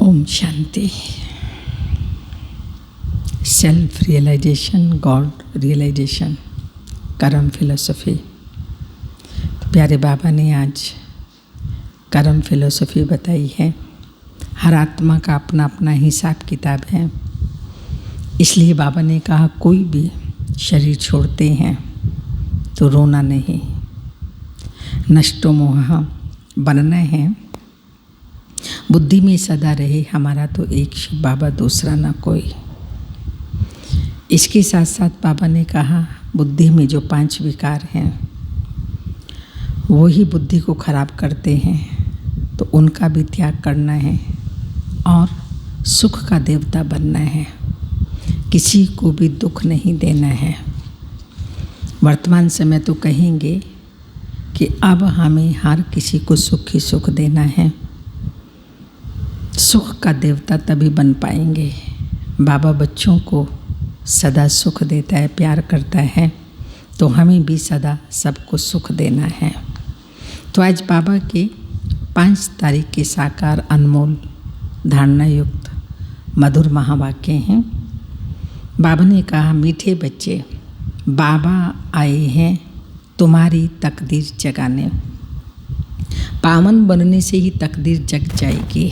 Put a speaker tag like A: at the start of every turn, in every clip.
A: Om Shanti. Self realisation, God realisation, कर्म philosophy. तो प्यारे बाबा ने आज कर्म फिलॉसफी बताई है। हर आत्मा का अपना अपना हिसाब किताब है। इसलिए बाबा ने कहा कोई भी शरीर छोड़ते हैं तो रोना नहीं, नष्टो मोह बनना है। बुद्धि में सदा रहे हमारा तो एक बाबा, दूसरा ना कोई। इसके साथ साथ बाबा ने कहा बुद्धि में जो 5 विकार हैं वो ही बुद्धि को खराब करते हैं, तो उनका भी त्याग करना है और सुख का देवता बनना है। किसी को भी दुख नहीं देना है। वर्तमान समय तो कहेंगे कि अब हमें हर किसी को सुख ही सुख देना है। सुख का देवता तभी बन पाएंगे। बाबा बच्चों को सदा सुख देता है, प्यार करता है, तो हमें भी सदा सबको सुख देना है। तो आज बाबा के 5 तारीख के साकार अनमोल धारणा युक्त मधुर महावाक्य हैं। बाबा ने कहा मीठे बच्चे, बाबा आए हैं तुम्हारी तकदीर जगाने। पावन बनने से ही तकदीर जग जाएगी।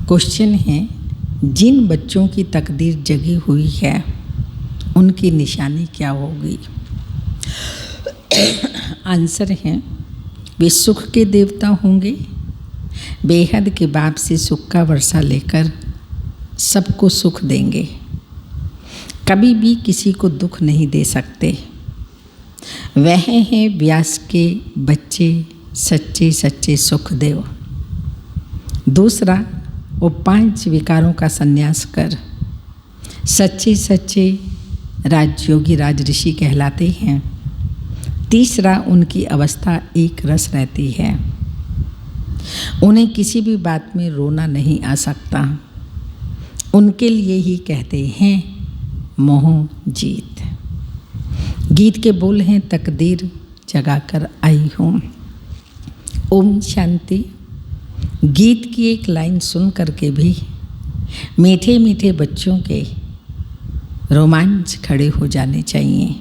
A: क्वेश्चन है, जिन बच्चों की तकदीर जगी हुई है उनकी निशानी क्या होगी? आंसर है, वे सुख के देवता होंगे। बेहद के बाप से सुख का वर्षा लेकर सबको सुख देंगे। कभी भी किसी को दुख नहीं दे सकते। वह हैं व्यास के बच्चे, सच्चे सच्चे सुखदेव। दूसरा, वो 5 विकारों का संन्यास कर सच्चे सच्चे राजयोगी राजऋषि कहलाते हैं। तीसरा, उनकी अवस्था एक रस रहती है। उन्हें किसी भी बात में रोना नहीं आ सकता। उनके लिए ही कहते हैं मोह जीत। गीत के बोल हैं तकदीर जगाकर आई हूँ। ओम शांति। गीत की एक लाइन सुन करके भी मीठे मीठे बच्चों के रोमांच खड़े हो जाने चाहिए।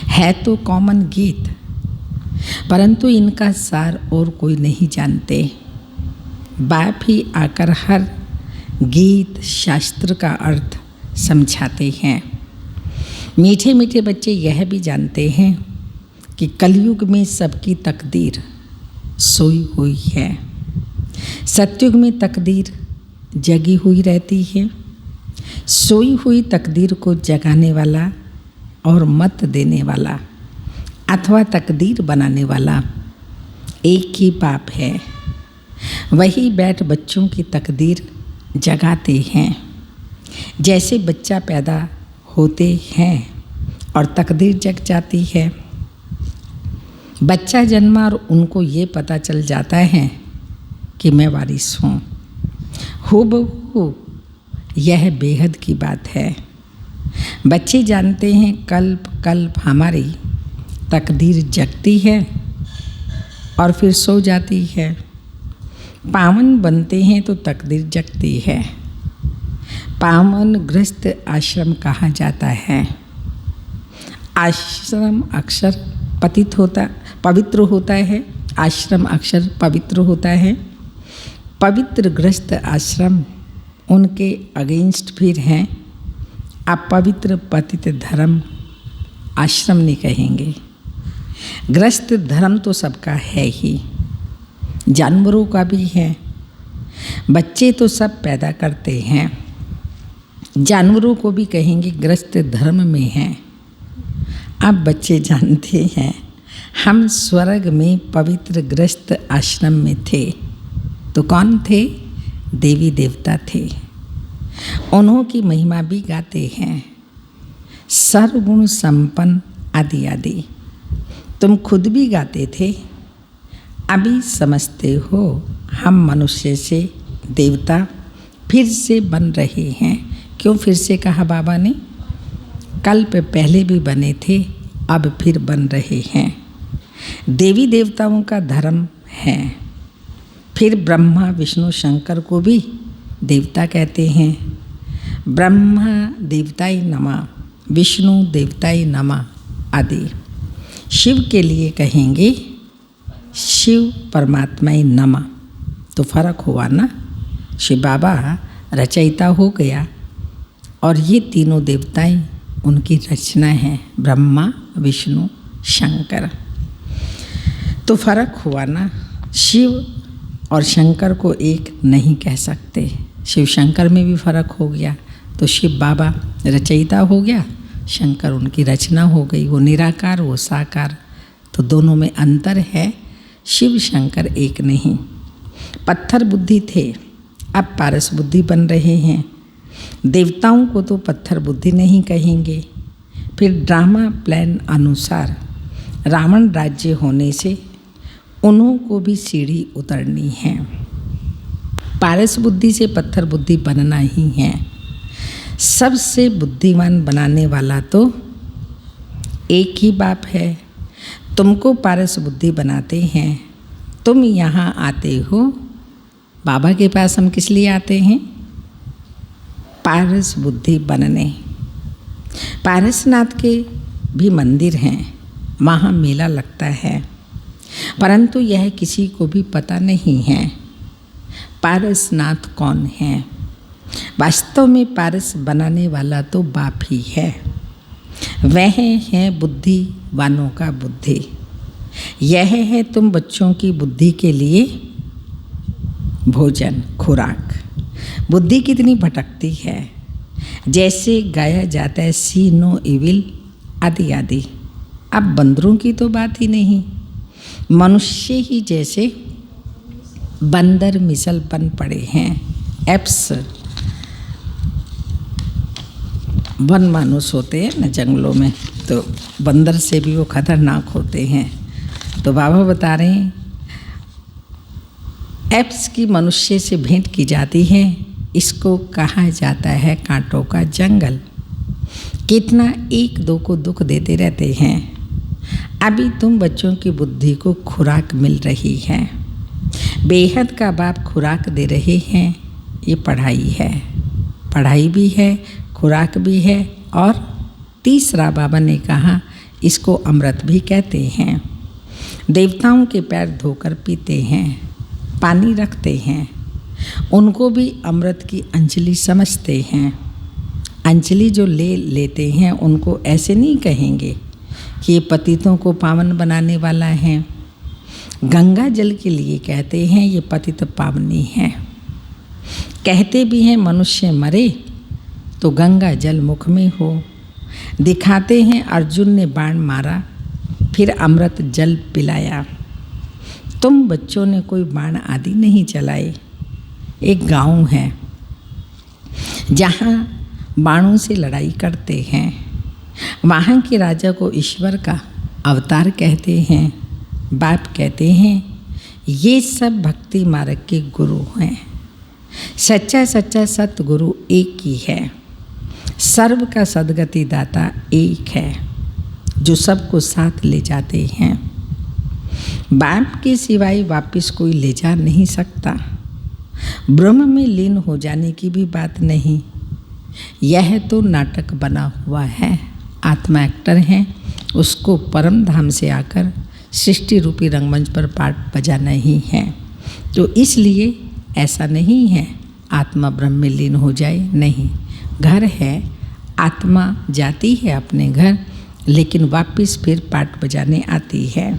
A: है तो कॉमन गीत, परंतु इनका सार और कोई नहीं जानते। बाप ही आकर हर गीत शास्त्र का अर्थ समझाते हैं। मीठे मीठे बच्चे यह भी जानते हैं कि कलयुग में सबकी तकदीर सोई हुई है। सतयुग में तकदीर जगी हुई रहती है। सोई हुई तकदीर को जगाने वाला और मत देने वाला अथवा तकदीर बनाने वाला एक ही बाप है। वही बैठ बच्चों की तकदीर जगाते हैं। जैसे बच्चा पैदा होते हैं और तकदीर जग जाती है। बच्चा जन्मा और उनको ये पता चल जाता है कि मैं वारिस हूँ। हूबहू यह बेहद की बात है। बच्चे जानते हैं कल्प कल्प हमारी तकदीर जगती है और फिर सो जाती है। पावन बनते हैं तो तकदीर जगती है। पावन गृहस्थ आश्रम कहा जाता है। आश्रम अक्षर पवित्र होता है। आश्रम अक्षर पवित्र होता है। पवित्र गृहस्थ आश्रम उनके अगेंस्ट फिर हैं। अपवित्र पतित धर्म आश्रम नहीं कहेंगे। गृहस्थ धर्म तो सबका है ही, जानवरों का भी है। बच्चे तो सब पैदा करते हैं। जानवरों को भी कहेंगे गृहस्थ धर्म में हैं। अब बच्चे जानते हैं हम स्वर्ग में पवित्र गृहस्थ आश्रम में थे, तो कौन थे? देवी देवता थे। उन्हों की महिमा भी गाते हैं। सर्वगुण संपन्न आदि आदि। तुम खुद भी गाते थे। अभी समझते हो हम मनुष्य से देवता फिर से बन रहे हैं। क्यों फिर से कहा बाबा ने? कल्प पहले भी बने थे, अब फिर बन रहे हैं। देवी देवताओं का धर्म है। फिर ब्रह्मा विष्णु शंकर को भी देवता कहते हैं। ब्रह्मा देवताय नमः, विष्णु देवताय नमः आदि। शिव के लिए कहेंगे शिव परमात्माय नमः। तो फर्क हुआ ना, शिव बाबा रचयिता हो गया और ये तीनों देवताएं उनकी रचना है, ब्रह्मा विष्णु शंकर। तो फर्क हुआ ना, शिव और शंकर को एक नहीं कह सकते। शिव शंकर में भी फर्क हो गया। तो शिव बाबा रचयिता हो गया, शंकर उनकी रचना हो गई। वो निराकार, वो साकार। तो दोनों में अंतर है, शिव शंकर एक नहीं। पत्थर बुद्धि थे, अब पारस बुद्धि बन रहे हैं। देवताओं को तो पत्थर बुद्धि नहीं कहेंगे। फिर ड्रामा प्लान अनुसार रावण राज्य होने से उन्हों को भी सीढ़ी उतरनी है। पारस बुद्धि से पत्थर बुद्धि बनना ही है। सबसे बुद्धिमान बनाने वाला तो एक ही बाप है। तुमको पारस बुद्धि बनाते हैं, तुम यहाँ आते हो। बाबा के पास हम किस लिए आते हैं? पारस बुद्धि बनने। पारसनाथ के भी मंदिर हैं, वहाँ मेला लगता है, परंतु यह किसी को भी पता नहीं है पारसनाथ कौन है। वास्तव में पारस बनाने वाला तो बाप ही है। वह है बुद्धिवानों का बुद्धि। यह है तुम बच्चों की बुद्धि के लिए भोजन, खुराक। बुद्धि कितनी भटकती है। जैसे गाया जाता है सी नो इविल आदि आदि। अब बंदरों की तो बात ही नहीं, मनुष्य ही जैसे बंदर मिसल बन पड़े हैं। एप्स वन मानुस होते हैं न जंगलों में, तो बंदर से भी वो खतरनाक होते हैं। तो बाबा बता रहे हैं एप्स की मनुष्य से भेंट की जाती है, इसको कहा जाता है कांटों का जंगल। कितना एक दो को दुख देते रहते हैं। अभी तुम बच्चों की बुद्धि को खुराक मिल रही है। बेहद का बाप खुराक दे रहे हैं। ये पढ़ाई है, पढ़ाई भी है, खुराक भी है, और तीसरा बाबा ने कहा इसको अमृत भी कहते हैं। देवताओं के पैर धोकर पीते हैं, पानी रखते हैं, उनको भी अमृत की अंजलि समझते हैं। अंजलि जो ले लेते हैं उनको ऐसे नहीं कहेंगे कि ये पतितों को पावन बनाने वाला है। गंगा जल के लिए कहते हैं ये पतित पावनी है। कहते भी हैं मनुष्य मरे तो गंगा जल मुख में हो। दिखाते हैं अर्जुन ने बाण मारा फिर अमृत जल पिलाया। तुम बच्चों ने कोई बाण आदि नहीं चलाए। एक गांव है जहाँ बाणों से लड़ाई करते हैं। वहाँ के राजा को ईश्वर का अवतार कहते हैं। बाप कहते हैं ये सब भक्ति मार्ग के गुरु हैं। सच्चा सच्चा सतगुरु एक ही है। सर्व का सद्गति दाता एक है जो सबको साथ ले जाते हैं। बाप के सिवाय वापिस कोई ले जा नहीं सकता। ब्रह्म में लीन हो जाने की भी बात नहीं। यह तो नाटक बना हुआ है। आत्मा एक्टर है, उसको परम धाम से आकर सृष्टि रूपी रंगमंच पर पाठ बजाना ही है। तो इसलिए ऐसा नहीं है आत्मा ब्रह्म में लीन हो जाए, नहीं। घर है, आत्मा जाती है अपने घर, लेकिन वापस फिर पाठ बजाने आती है।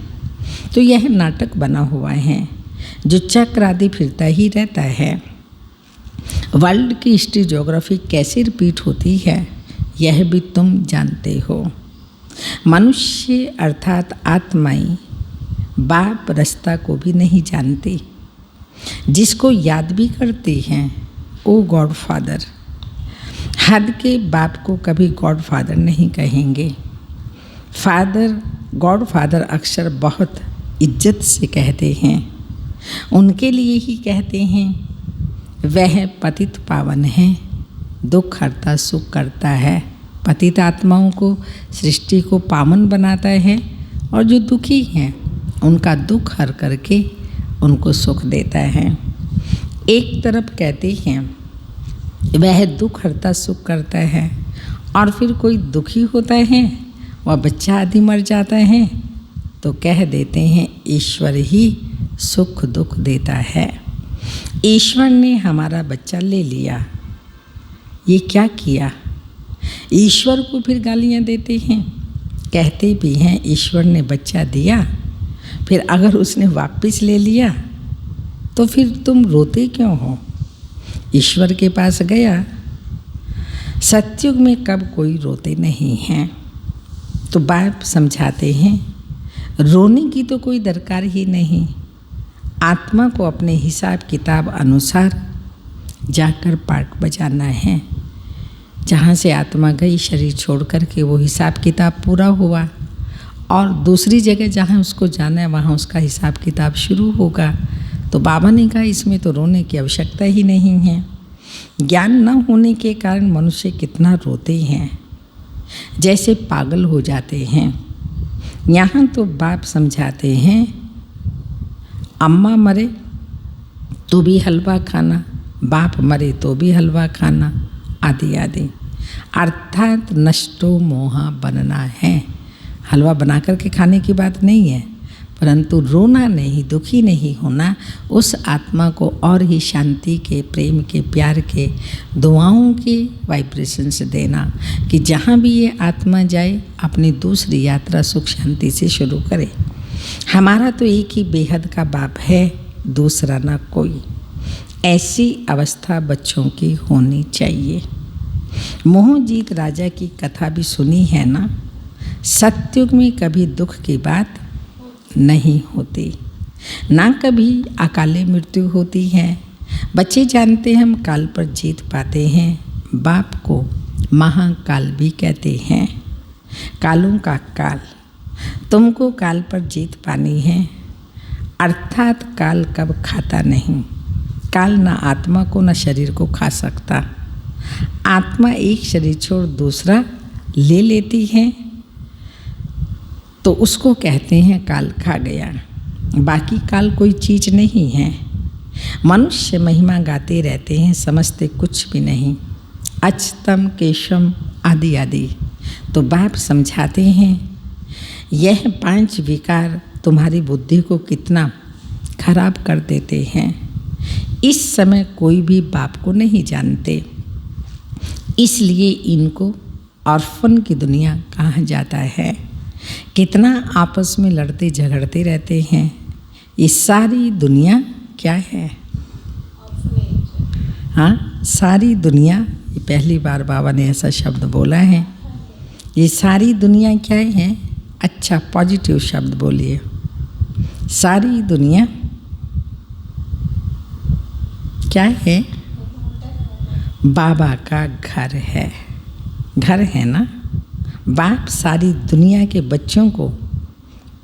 A: तो यह नाटक बना हुआ है जो चक्र आदि फिरता ही रहता है। वर्ल्ड की हिस्ट्री ज्योग्राफी कैसे रिपीट होती है यह भी तुम जानते हो। मनुष्य अर्थात आत्माएं बाप रास्ता को भी नहीं जानते। जिसको याद भी करते हैं वो गॉड फादर। हद के बाप को कभी गॉड फादर नहीं कहेंगे। फादर, गॉड फादर अक्सर बहुत इज्जत से कहते हैं। उनके लिए ही कहते हैं वह पतित पावन है, दुख हरता सुख करता है। पतित आत्माओं को सृष्टि को पावन बनाता है और जो दुखी हैं उनका दुख हर करके उनको सुख देता है। एक तरफ कहते हैं वह दुख हरता सुख करता है, और फिर कोई दुखी होता है, वह बच्चा आदि मर जाता है, तो कह देते हैं ईश्वर ही सुख दुख देता है। ईश्वर ने हमारा बच्चा ले लिया, ये क्या किया? ईश्वर को फिर गालियाँ देते हैं। कहते भी हैं ईश्वर ने बच्चा दिया, फिर अगर उसने वापस ले लिया तो फिर तुम रोते क्यों हो? ईश्वर के पास गया। सतयुग में कब कोई रोते नहीं हैं। तो बाप समझाते हैं रोने की तो कोई दरकार ही नहीं। आत्मा को अपने हिसाब किताब अनुसार जाकर पाठ बजाना है। जहाँ से आत्मा गई शरीर छोड़ कर के, वो हिसाब किताब पूरा हुआ, और दूसरी जगह जहाँ उसको जाना है वहाँ उसका हिसाब किताब शुरू होगा। तो बाबा ने कहा इसमें तो रोने की आवश्यकता ही नहीं है। ज्ञान न होने के कारण मनुष्य कितना रोते हैं, जैसे पागल हो जाते हैं। यहाँ तो बाप समझाते हैं अम्मा मरे तो भी हलवा खाना, बाप मरे तो भी हलवा खाना, आदि आदि। अर्थात नष्टो मोहा बनना है। हलवा बना करके खाने की बात नहीं है, परंतु रोना नहीं, दुखी नहीं होना, उस आत्मा को और ही शांति के, प्रेम के, प्यार के, दुआओं के वाइब्रेशंस देना कि जहाँ भी ये आत्मा जाए अपनी दूसरी यात्रा सुख शांति से शुरू करे। हमारा तो एक ही बेहद का बाप है, दूसरा ना कोई। ऐसी अवस्था बच्चों की होनी चाहिए। मोहजीत राजा की कथा भी सुनी है ना। सतयुग में कभी दुख की बात नहीं होती, ना कभी अकाले मृत्यु होती है। बच्चे जानते हैं हम काल पर जीत पाते हैं। बाप को महाकाल भी कहते हैं, कालों का काल। तुमको काल पर जीत पानी है, अर्थात काल कब खाता नहीं। काल ना आत्मा को ना शरीर को खा सकता। आत्मा एक शरीर छोड़ दूसरा ले लेती है तो उसको कहते हैं काल खा गया। बाकी काल कोई चीज़ नहीं है। मनुष्य महिमा गाते रहते हैं, समझते कुछ भी नहीं। अच्युतम केशवम आदि आदि। तो बाप समझाते हैं यह 5 विकार तुम्हारी बुद्धि को कितना खराब कर देते हैं। इस समय कोई भी बाप को नहीं जानते, इसलिए इनको ऑर्फन की दुनिया कहा जाता है। कितना आपस में लड़ते झगड़ते रहते हैं। ये सारी दुनिया क्या है? हाँ, सारी दुनिया, ये पहली बार बाबा ने ऐसा शब्द बोला है। ये सारी दुनिया क्या है? अच्छा पॉजिटिव शब्द बोलिए। सारी दुनिया क्या है? बाबा का घर है। घर है ना। बाप सारी दुनिया के बच्चों को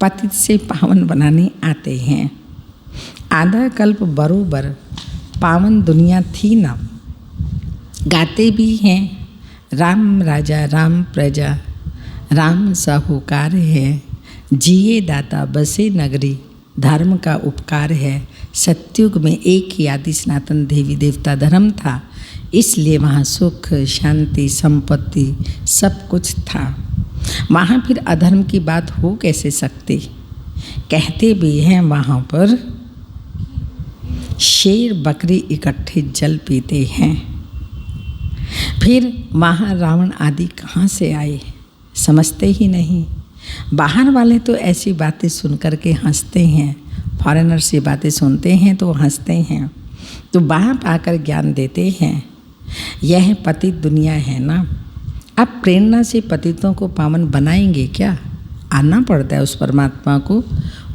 A: पतित से पावन बनाने आते हैं। आधा कल्प बरोबर पावन दुनिया थी ना। गाते भी हैं राम राजा राम प्रजा, राम साहूकार है, जिए दाता बसे नगरी, धर्म का उपकार है। सतयुग में एक ही आदि सनातन देवी देवता धर्म था, इसलिए वहाँ सुख शांति संपत्ति सब कुछ था। वहाँ फिर अधर्म की बात हो कैसे सकती? कहते भी हैं वहाँ पर शेर बकरी इकट्ठे जल पीते हैं। फिर वहाँ रावण आदि कहाँ से आए समझते ही नहीं। बाहर वाले तो ऐसी बातें सुन कर के हंसते हैं, फॉरेनर से बातें सुनते हैं तो हंसते हैं। तो बाप आकर ज्ञान देते हैं यह पतित दुनिया है ना। अब प्रेरणा से पतितों को पावन बनाएंगे क्या? आना पड़ता है उस परमात्मा को।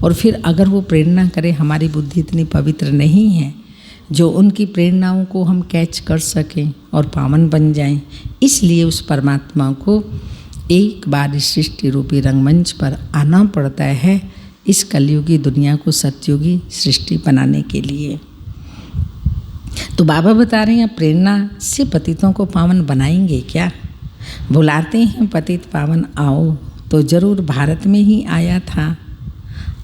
A: और फिर अगर वो प्रेरणा करे, हमारी बुद्धि इतनी पवित्र नहीं है जो उनकी प्रेरणाओं को हम कैच कर सकें और पावन बन जाएं। इसलिए उस परमात्मा को एक बार सृष्टि रूपी रंगमंच पर आना पड़ता है, इस कलयुगी दुनिया को सतयुगी सृष्टि बनाने के लिए। तो बाबा बता रहे हैं प्रेरणा से पतितों को पावन बनाएंगे क्या? बुलाते हैं पतित पावन आओ, तो जरूर भारत में ही आया था।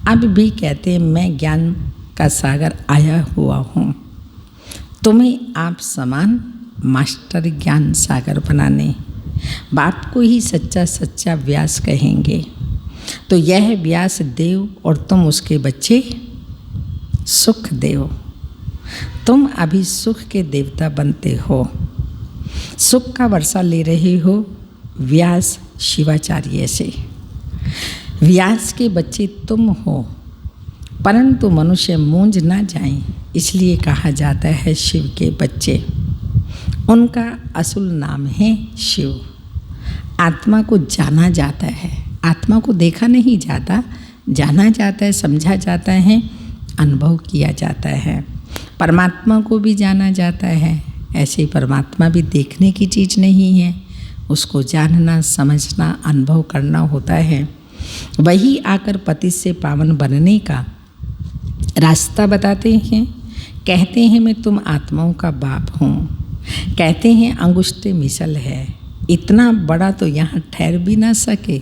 A: अब भी कहते हैं मैं ज्ञान का सागर आया हुआ हूँ तुम्हें आप समान मास्टर ज्ञान सागर बनाने। बाप को ही सच्चा सच्चा व्यास कहेंगे। तो यह व्यास देव और तुम उसके बच्चे सुख देव। तुम अभी सुख के देवता बनते हो, सुख का वर्षा ले रहे हो व्यास शिवाचार्य से। व्यास के बच्चे तुम हो, परंतु मनुष्य मूंझ ना जाएं, इसलिए कहा जाता है शिव के बच्चे। उनका असुल नाम है शिव। आत्मा को जाना जाता है, आत्मा को देखा नहीं जाता, जाना जाता है, समझा जाता है, अनुभव किया जाता है। परमात्मा को भी जाना जाता है, ऐसे परमात्मा भी देखने की चीज़ नहीं है, उसको जानना, समझना, अनुभव करना होता है। वही आकर पति से पावन बनने का रास्ता बताते हैं। कहते हैं मैं तुम आत्माओं का बाप हूँ, कहते हैं अंगुष्ठे मिसल है, इतना बड़ा तो यहाँ ठहर भी ना सके।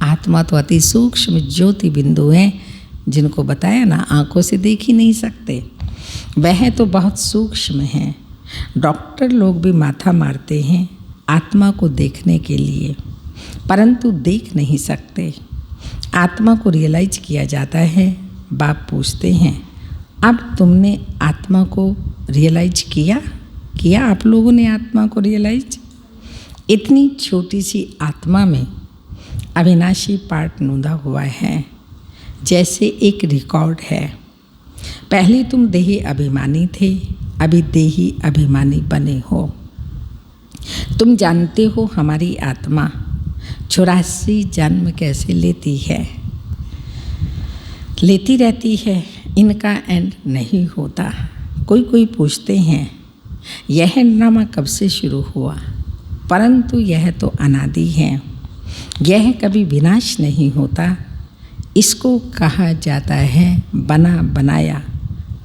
A: आत्मा तो अति सूक्ष्म ज्योति बिंदु है, जिनको बताया ना आंखों से देख ही नहीं सकते, वह तो बहुत सूक्ष्म है। डॉक्टर लोग भी माथा मारते हैं आत्मा को देखने के लिए, परंतु देख नहीं सकते। आत्मा को रियलाइज किया जाता है। बाप पूछते हैं अब तुमने आत्मा को रियलाइज किया आप लोगों ने आत्मा को रियलाइज? इतनी छोटी सी आत्मा में अविनाशी पार्ट नूंदा हुआ है, जैसे एक रिकॉर्ड है। पहले तुम देही अभिमानी थे, अभी देही अभिमानी बने हो। तुम जानते हो हमारी आत्मा 84 जन्म कैसे लेती रहती है, इनका एंड नहीं होता। कोई पूछते हैं यह ड्रामा कब से शुरू हुआ, परंतु यह तो अनादि है, यह कभी विनाश नहीं होता। इसको कहा जाता है बना बनाया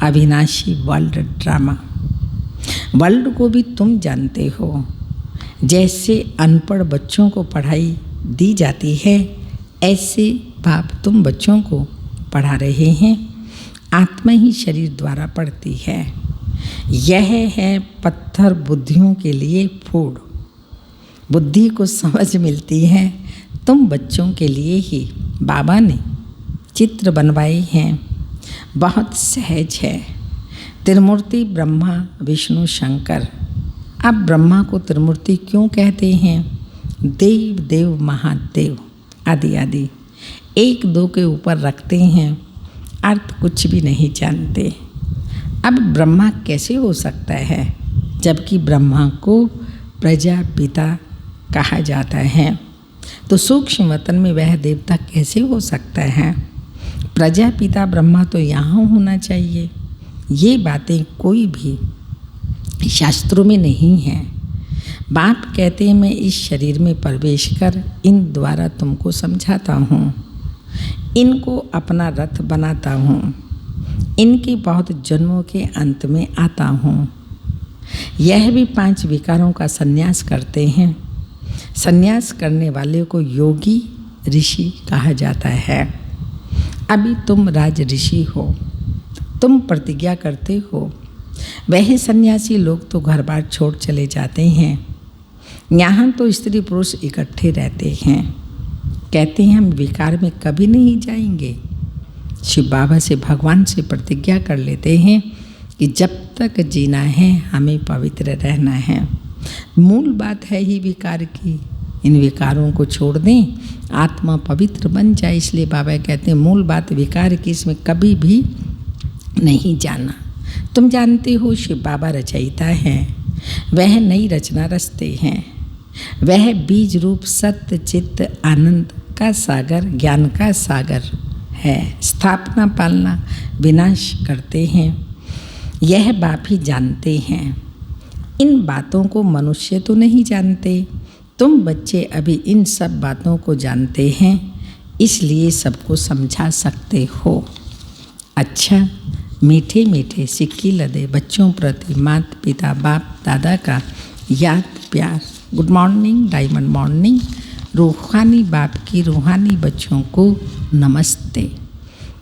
A: अविनाशी वर्ल्ड ड्रामा। वर्ल्ड को भी तुम जानते हो, जैसे अनपढ़ बच्चों को पढ़ाई दी जाती है, ऐसे बाप तुम बच्चों को पढ़ा रहे हैं। आत्मा ही शरीर द्वारा पढ़ती है। यह है पत्थर बुद्धियों के लिए फूड, बुद्धि को समझ मिलती है। तुम बच्चों के लिए ही बाबा ने चित्र बनवाए हैं, बहुत सहज है। त्रिमूर्ति ब्रह्मा विष्णु शंकर। अब ब्रह्मा को त्रिमूर्ति क्यों कहते हैं? देव देव महादेव आदि आदि एक दो के ऊपर रखते हैं, अर्थ कुछ भी नहीं जानते। अब ब्रह्मा कैसे हो सकता है, जबकि ब्रह्मा को प्रजापिता कहा जाता है? तो सूक्ष्म वतन में वह देवता कैसे हो सकता है? प्रजापिता ब्रह्मा तो यहाँ होना चाहिए। ये बातें कोई भी शास्त्रों में नहीं है। बाप कहते हैं मैं इस शरीर में प्रवेश कर इन द्वारा तुमको समझाता हूँ, इनको अपना रथ बनाता हूँ, इनके बहुत जन्मों के अंत में आता हूँ। यह भी 5 विकारों का संन्यास करते हैं। संन्यास करने वाले को योगी ऋषि कहा जाता है। अभी तुम राज ऋषि हो, तुम प्रतिज्ञा करते हो। वह सन्यासी लोग तो घर बार छोड़ चले जाते हैं। यहाँ तो स्त्री पुरुष इकट्ठे रहते हैं, कहते हैं हम विकार में कभी नहीं जाएंगे। शिव बाबा से भगवान से प्रतिज्ञा कर लेते हैं कि जब तक जीना है हमें पवित्र रहना है। मूल बात है ही विकार की, इन विकारों को छोड़ दें, आत्मा पवित्र बन जाए। इसलिए बाबा कहते हैं मूल बात विकार की, इसमें कभी भी नहीं जाना। तुम जानते हो शिव बाबा रचयिता हैं, वह नई रचना रचते हैं। वह बीज रूप सत्य चित्त आनंद का सागर, ज्ञान का सागर है। स्थापना पालना विनाश करते हैं, यह बाप ही जानते हैं। इन बातों को मनुष्य तो नहीं जानते, तुम बच्चे अभी इन सब बातों को जानते हैं, इसलिए सबको समझा सकते हो। अच्छा, मीठे मीठे सिक्की लदे बच्चों प्रति माता पिता बाप दादा का याद प्यार। Good morning, diamond morning. रूहानी बाप की रूहानी बच्चों को नमस्ते।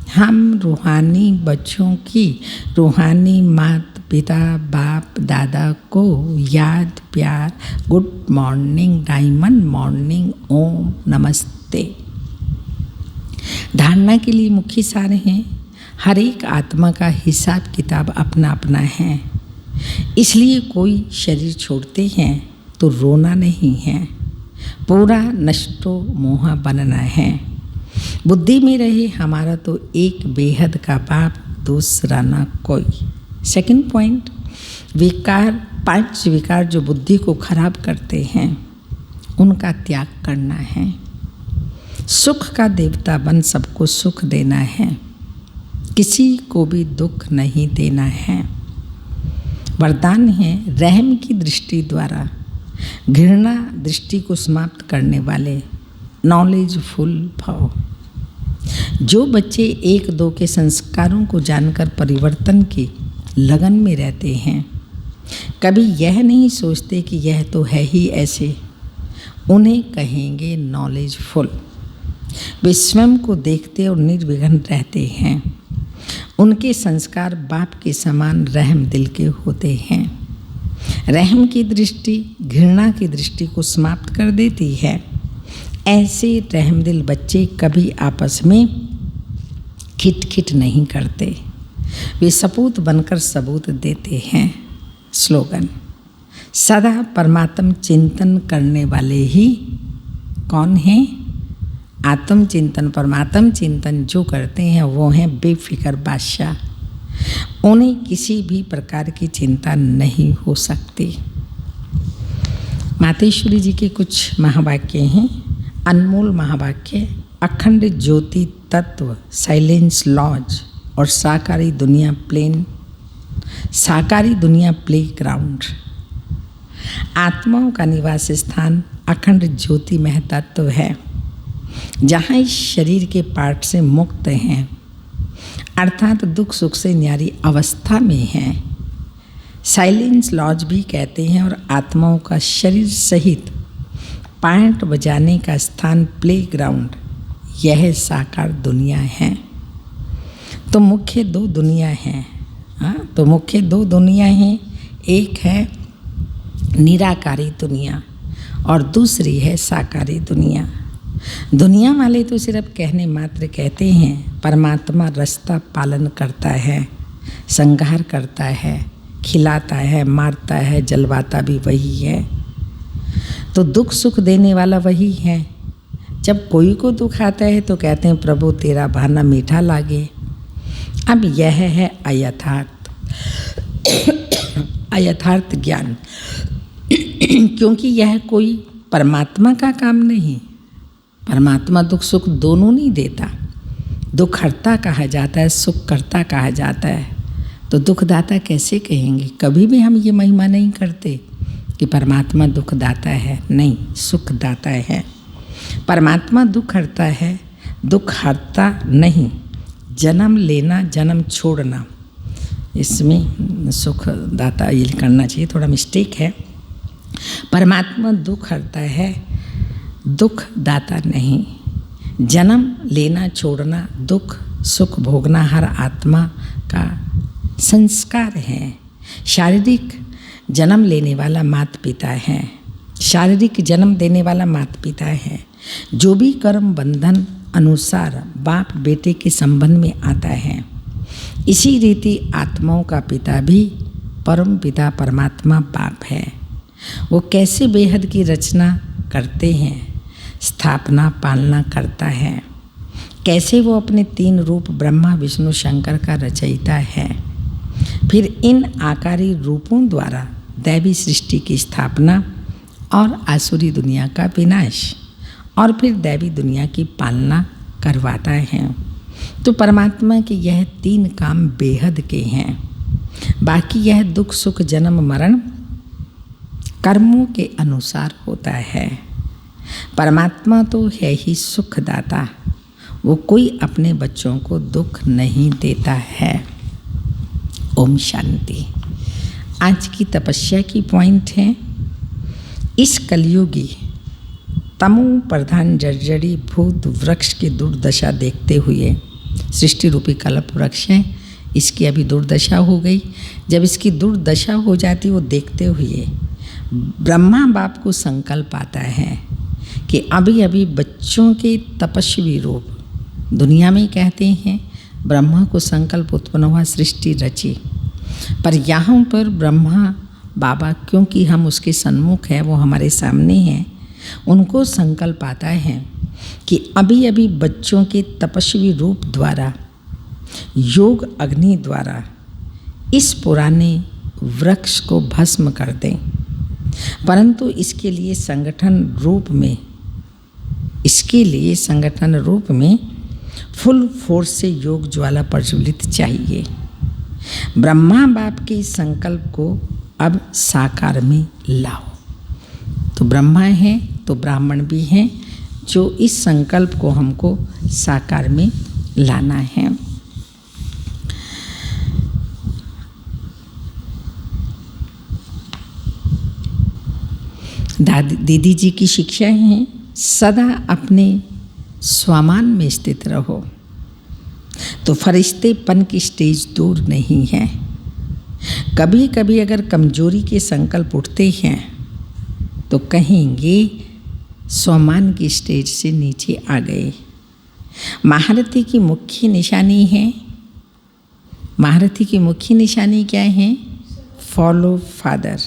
A: हम रूहानी बच्चों की रूहानी माता पिता बाप दादा को याद प्यार गुड मॉर्निंग डायमंड मॉर्निंग ओम नमस्ते। धारणा के लिए मुख्य सार हैं, हर एक आत्मा का हिसाब किताब अपना अपना है, इसलिए कोई शरीर छोड़ते हैं तो रोना नहीं है, पूरा नष्टो मोहा बनना है। बुद्धि में रहे हमारा तो एक बेहद का बाप, दूसरा ना कोई। सेकंड पॉइंट, विकार, 5 विकार जो बुद्धि को खराब करते हैं उनका त्याग करना है। सुख का देवता बन सबको सुख देना है, किसी को भी दुख नहीं देना है। वरदान है, रहम की दृष्टि द्वारा घृणा दृष्टि को समाप्त करने वाले नॉलेजफुल भव। जो बच्चे 1-2 के संस्कारों को जानकर परिवर्तन की लगन में रहते हैं, कभी यह नहीं सोचते कि यह तो है ही ऐसे, उन्हें कहेंगे नॉलेजफुल। वे स्वयं को देखते और निर्विघ्न रहते हैं। उनके संस्कार बाप के समान रहम दिल के होते हैं। रहम की दृष्टि घृणा की दृष्टि को समाप्त कर देती है। ऐसे रहमदिल बच्चे कभी आपस में खिटखिट नहीं करते, वे सपूत बनकर सबूत देते हैं। स्लोगन, सदा परमात्म चिंतन करने वाले ही कौन हैं? आत्म चिंतन परमात्म चिंतन जो करते हैं वो हैं बेफिक्र बादशाह। उन्हें किसी भी प्रकार की चिंता नहीं हो सकती। मातेश्वरी जी के कुछ महावाक्य हैं, अनमोल महावाक्य। अखंड ज्योति तत्व, साइलेंस लॉज और साकारी दुनिया प्ले ग्राउंड। आत्माओं का निवास स्थान अखंड ज्योति महतत्व है, जहाँ इस शरीर के पार्ट से मुक्त हैं, अर्थात दुख सुख से न्यारी अवस्था में हैं। साइलेंस लॉज भी कहते हैं। और आत्माओं का शरीर सहित पैंट बजाने का स्थान प्ले ग्राउंड, यह साकार दुनिया है। तो मुख्य 2 दुनिया हैं। तो मुख्य 2 दुनिया हैं, एक है निराकारी दुनिया और दूसरी है साकारी दुनिया। दुनिया वाले तो सिर्फ कहने मात्र कहते हैं, परमात्मा रास्ता पालन करता है, संहार करता है, खिलाता है, मारता है, जलवाता भी वही है। तो दुख सुख देने वाला वही है। जब कोई को दुख आता है तो कहते हैं प्रभु तेरा भाना मीठा लागे। अब यह है अयथार्थ ज्ञान, क्योंकि यह कोई परमात्मा का काम नहीं। परमात्मा दुख सुख दोनों नहीं देता। दुख हरता कहा जाता है, सुख करता कहा जाता है। तो दुखदाता कैसे कहेंगे? कभी भी हम ये महिमा नहीं करते कि परमात्मा दुखदाता है, नहीं, सुखदाता है। परमात्मा दुख हरता है, दुख हरता नहीं। जन्म लेना जन्म छोड़ना, इसमें सुखदाता ये करना चाहिए, थोड़ा मिस्टेक है। परमात्मा दुख हरता है, दुख दाता नहीं। जन्म लेना छोड़ना, दुख सुख भोगना हर आत्मा का संस्कार है। शारीरिक जन्म लेने वाला माता पिता है, शारीरिक जन्म देने वाला माता पिता है। जो भी कर्म बंधन अनुसार बाप बेटे के संबंध में आता है, इसी रीति आत्माओं का पिता भी परम पिता परमात्मा बाप है। वो कैसे बेहद की रचना करते हैं, स्थापना पालना करता है। कैसे वो अपने 3 रूप ब्रह्मा विष्णु शंकर का रचयिता है। फिर इन आकारी रूपों द्वारा दैवी सृष्टि की स्थापना और आसुरी दुनिया का विनाश और फिर दैवी दुनिया की पालना करवाता है। तो परमात्मा के यह 3 काम बेहद के हैं। बाकी यह दुख सुख जन्म मरण कर्मों के अनुसार होता है। परमात्मा तो है ही सुखदाता, वो कोई अपने बच्चों को दुख नहीं देता है। ओम शांति। आज की तपस्या की पॉइंट है, इस कलयुगी तमो प्रधान जर्जरी भूत वृक्ष की दुर्दशा देखते हुए सृष्टि रूपी कल्प वृक्ष है, इसकी अभी दुर्दशा हो गई। जब इसकी दुर्दशा हो जाती वो देखते हुए ब्रह्मा बाप को संकल्प आता है कि अभी अभी बच्चों के तपस्वी रूप दुनिया में कहते हैं ब्रह्मा को संकल्प उत्पन्न हुआ सृष्टि रची, पर यहाँ पर ब्रह्मा बाबा क्योंकि हम उसके सन्मुख हैं, वो हमारे सामने हैं, उनको संकल्प आता है कि अभी अभी बच्चों के तपस्वी रूप द्वारा योग अग्नि द्वारा इस पुराने वृक्ष को भस्म कर दें, परंतु इसके लिए संगठन रूप में फुल फोर्स से योग ज्वाला प्रज्वलित चाहिए। ब्रह्मा बाप के इस संकल्प को अब साकार में लाओ। तो ब्रह्मा है तो ब्राह्मण भी हैं जो इस संकल्प को हमको साकार में लाना है। दीदी जी की शिक्षा है सदा अपने स्वामान में स्थित रहो, तो फरिश्तेपन की स्टेज दूर नहीं है। कभी कभी अगर कमजोरी के संकल्प उठते हैं तो कहेंगे स्वामान की स्टेज से नीचे आ गए। महारथी की मुख्य निशानी है, महारथी की मुख्य निशानी क्या है? फॉलो फादर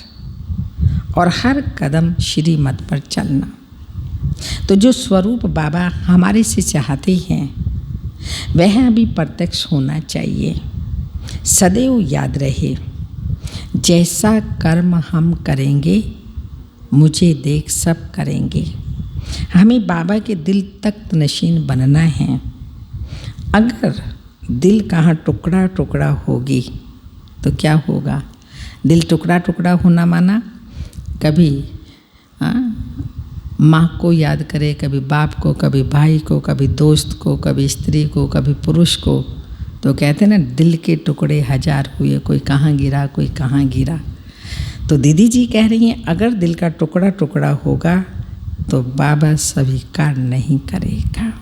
A: और हर कदम श्रीमत पर चलना। तो जो स्वरूप बाबा हमारे से चाहते हैं वह अभी प्रत्यक्ष होना चाहिए। सदैव याद रहे, जैसा कर्म हम करेंगे मुझे देख सब करेंगे। हमें बाबा के दिल तख्त नशीन बनना है। अगर दिल कहाँ टुकड़ा टुकड़ा होगी तो क्या होगा? दिल टुकड़ा टुकड़ा होना माना कभी माँ को याद करे, कभी बाप को, कभी भाई को, कभी दोस्त को, कभी स्त्री को, कभी पुरुष को। तो कहते हैं ना, दिल के टुकड़े हजार हुए, कोई कहाँ गिरा कोई कहाँ गिरा। तो दीदी जी कह रही हैं अगर दिल का टुकड़ा टुकड़ा होगा तो बाबा स्वीकार नहीं करेगा।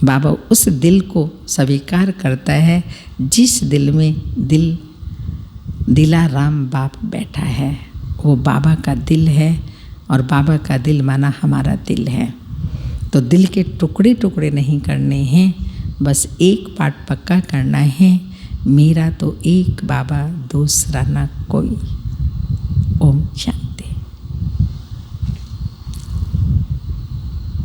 A: बाबा उस दिल को स्वीकार करता है जिस दिल में दिलाराम बाप बैठा है, वो बाबा का दिल है और बाबा का दिल माना हमारा दिल है। तो दिल के टुकड़े टुकड़े नहीं करने हैं, बस एक पाठ पक्का करना है, मेरा तो एक बाबा दूसरा ना कोई। ओम शांति।